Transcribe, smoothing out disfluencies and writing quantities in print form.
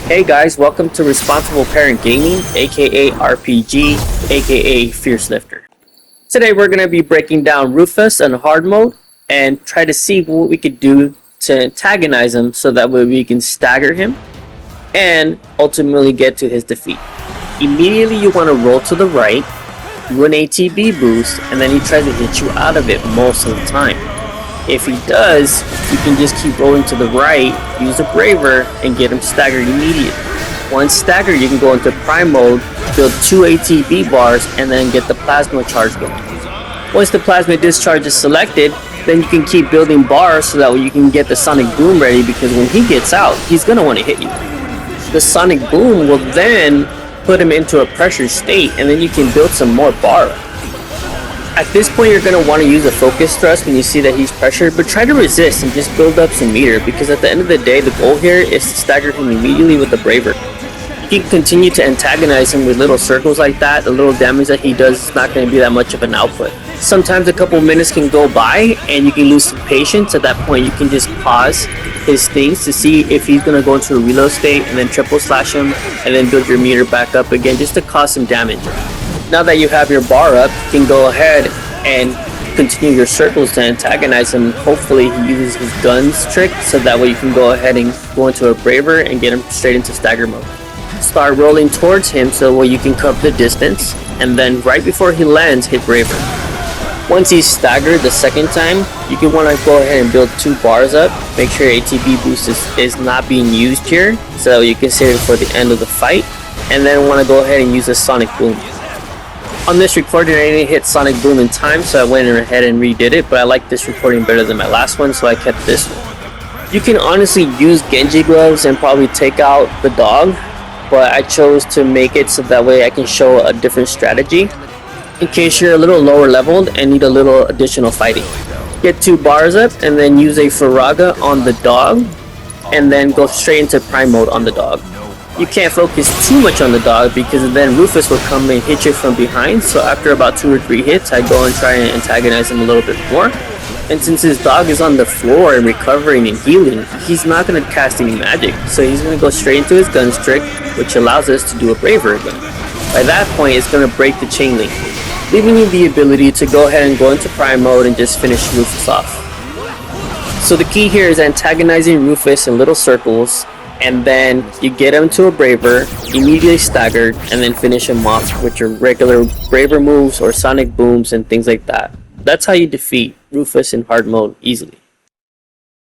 Hey guys, welcome to Responsible Parent Gaming, aka RPG, aka Fierce Lifter. Today we're going to be breaking down Rufus on hard mode and try to see what we could do to antagonize him so that way we can stagger him and ultimately get to his defeat. Immediately you want to roll to the right, do an ATB boost, and then he tries to hit you out of it most of the time. If he does, you can just keep rolling to the right, use a braver, and get him staggered immediately. Once staggered, you can go into prime mode, build 2 ATB bars, and then get the plasma charge going. Once the plasma discharge is selected, then you can keep building bars so that way you can get the sonic boom ready, because when he gets out, he's going to want to hit you. The sonic boom will then put him into a pressure state, and then you can build some more bar. At this point, you're going to want to use a focus thrust when you see that he's pressured, but try to resist and just build up some meter, because at the end of the day, the goal here is to stagger him immediately with the braver. You can continue to antagonize him with little circles like that. The little damage that he does is not going to be that much of an output. Sometimes a couple minutes can go by and you can lose some patience. At that point, you can just pause his things to see if he's going to go into a reload state, and then triple slash him and then build your meter back up again just to cause some damage. Now that you have your bar up, you can go ahead and continue your circles to antagonize him. Hopefully he uses his guns trick, so that way you can go ahead and go into a braver and get him straight into stagger mode. Start rolling towards him so you can cover the distance, and then right before he lands, hit braver. Once he's staggered the second time, you can want to go ahead and build 2 bars up. Make sure your ATB boost is not being used here, so you can save it for the end of the fight, and then want to go ahead and use a sonic boom. On this recording, I didn't hit sonic boom in time, so I went ahead and redid it, but I like this recording better than my last one, so I kept this one. You can honestly use Genji gloves and probably take out the dog, but I chose to make it so that way I can show a different strategy in case you're a little lower leveled and need a little additional fighting. Get 2 bars up and then use a Faraga on the dog, and then go straight into prime mode on the dog. You can't focus too much on the dog, because then Rufus will come and hit you from behind, so after about 2 or 3 hits, I go and try and antagonize him a little bit more. And since his dog is on the floor and recovering and healing, he's not going to cast any magic, so he's going to go straight into his guns trick, which allows us to do a braver again. By that point, it's going to break the chain link, leaving you the ability to go ahead and go into prime mode and just finish Rufus off. So the key here is antagonizing Rufus in little circles, and then you get him to a braver, immediately staggered, and then finish him off with your regular braver moves or sonic booms and things like that. That's how you defeat Rufus in hard mode easily.